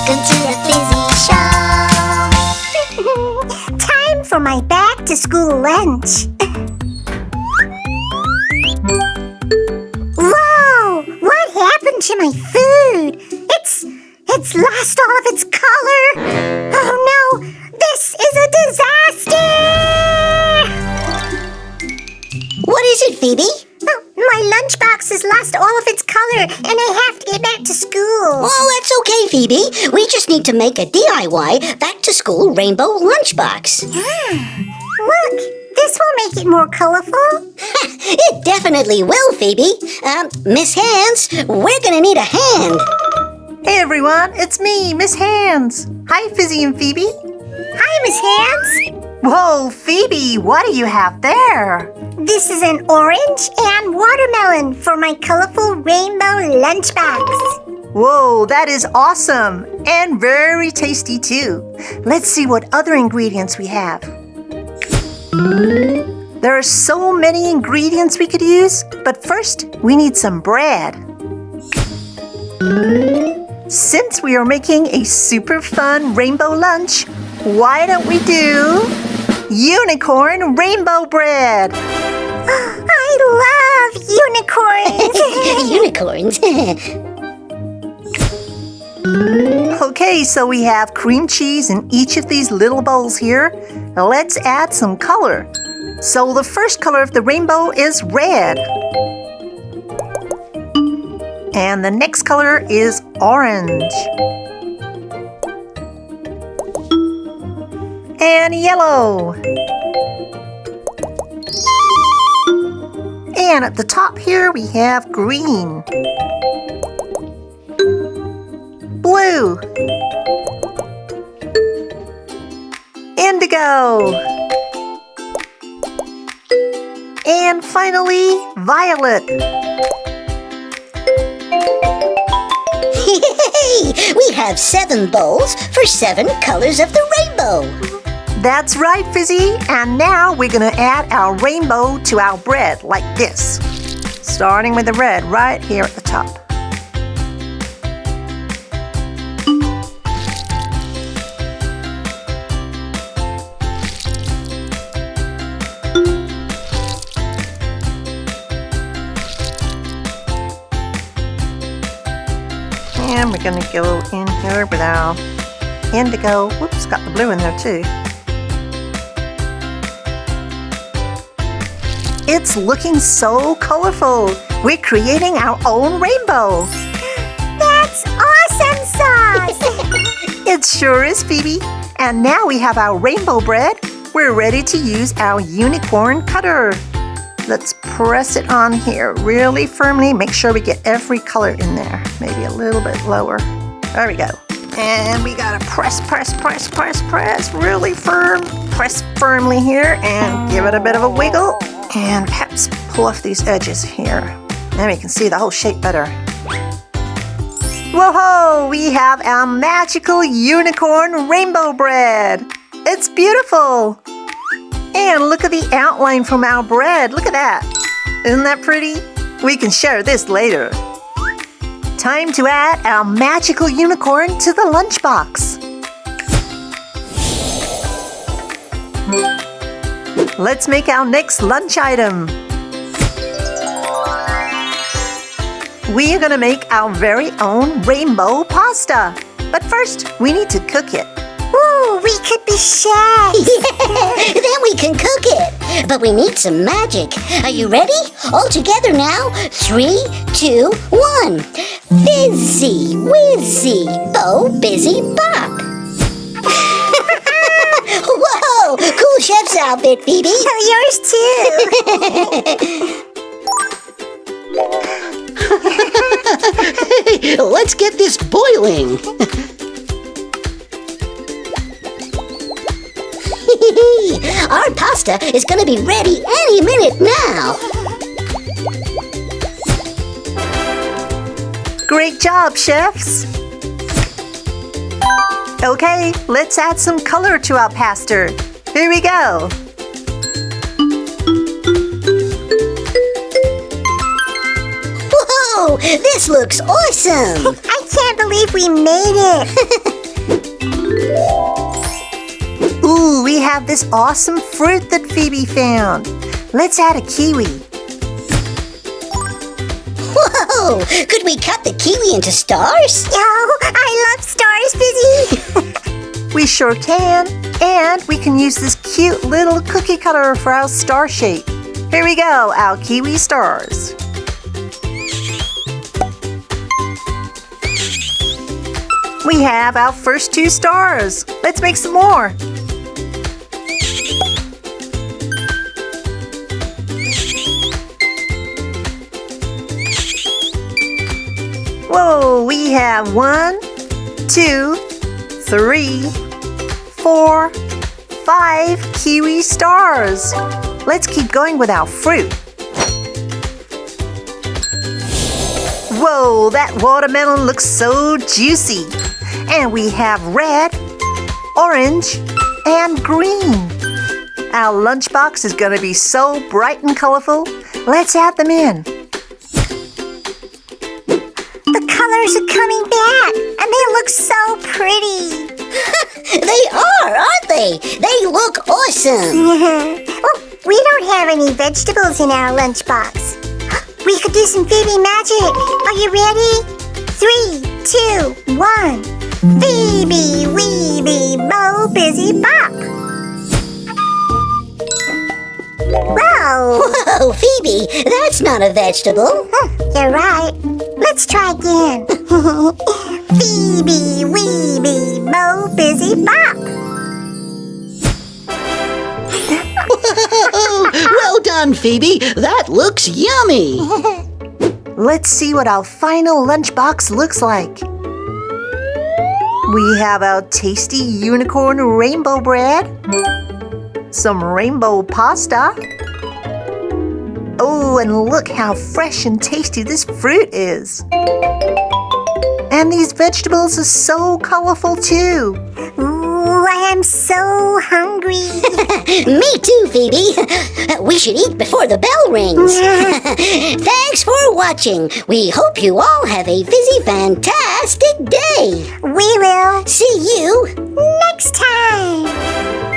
Welcome to the Fizzy Show. Time for my back-to-school lunch. Whoa! What happened to my food? It's lost all of its color. Oh no! This is a disaster! What is it, Phoebe? Oh, my lunchbox has lost all of its color, and I have to get back to school. Oh, that's okay, Phoebe. We just need to make a DIY back-to-school rainbow lunchbox. Look, this will make it more colorful. It definitely will, Phoebe. Miss Hands, we're gonna need a hand. Hey everyone, it's me, Miss Hands. Hi, Fizzy and Phoebe. Hi, Miss Hands. Whoa, Phoebe, what do you have there? This is an orange and watermelon for my colorful rainbow lunchbox. Whoa, that is awesome and very tasty too. Let's see what other ingredients we have. There are so many ingredients we could use, but first we need some bread. Since we are making a super fun rainbow lunch, why don't we do unicorn rainbow bread? I love unicorns. Unicorns. Okay, so we have cream cheese in each of these little bowls here. Now let's add some color. So the first color of the rainbow is red. And the next color is orange. And yellow. And at the top here we have green. Blue. Indigo. And finally, violet. We have 7 bowls for 7 colors of the rainbow. That's right, Fizzy. And now we're gonna add our rainbow to our bread like this. Starting with the red right here at the top. And we're gonna go in here with our indigo. Whoops, got the blue in there too. It's looking so colorful. We're creating our own rainbow. That's awesome sauce. It sure is, Phoebe. And now we have our rainbow bread. We're ready to use our unicorn cutter. Let's press it on here really firmly. Make sure we get every color in there. Maybe a little bit lower. There we go. And we gotta press really firm. Press firmly here and give it a bit of a wiggle. And perhaps pull off these edges here. Then we can see the whole shape better. Whoa! We have our magical unicorn rainbow bread. It's beautiful. And look at the outline from our bread. Look at that. Isn't that pretty? We can share this later. Time to add our magical unicorn to the lunchbox. Let's make our next lunch item. We are gonna make our very own rainbow pasta. But first, we need to cook it. Ooh, we could be chefs. Then we can cook it. But we need some magic. Are you ready? All together now. 3, 2, 1. Fizzy, whizzy, bo, busy, bop. Whoa! Cool chef's outfit, Phoebe. Yours too. Hey, let's get this boiling. Our pasta is gonna be ready any minute now. Great job, chefs. Okay, let's add some color to our pasta. Here we go. Whoa, this looks awesome. I can't believe we made it. have this awesome fruit that Phoebe found. Let's add a kiwi. Whoa! Could we cut the kiwi into stars? Oh, I love stars, Fizzy. We sure can. And we can use this cute little cookie cutter for our star shape. Here we go, our kiwi stars. We have our first 2 stars. Let's make some more. Whoa, we have 1, 2, 3, 4, 5 kiwi stars. Let's keep going with our fruit. Whoa, that watermelon looks so juicy. And we have red, orange, and green. Our lunchbox is going to be so bright and colorful. Let's add them in. The colors are coming back, and they look so pretty. They are, aren't they? They look awesome. Oh, we don't have any vegetables in our lunchbox. We could do some Phoebe magic. Are you ready? 3, 2, 1. Phoebe, Weeby, Bo, Busy, Bop. Whoa! Whoa, Phoebe, that's not a vegetable. You're right. Let's try again. Phoebe, Weeby, Bo, Busy, Bop. Whoa, well done, Phoebe. That looks yummy. Let's see what our final lunchbox looks like. We have our tasty unicorn rainbow bread, some rainbow pasta. Oh, and look how fresh and tasty this fruit is. And these vegetables are so colorful too. Ooh, I am so hungry. Me too, Phoebe. We should eat before the bell rings. Thanks for watching. We hope you all have a Fizzy fantastic day. We will See you next time.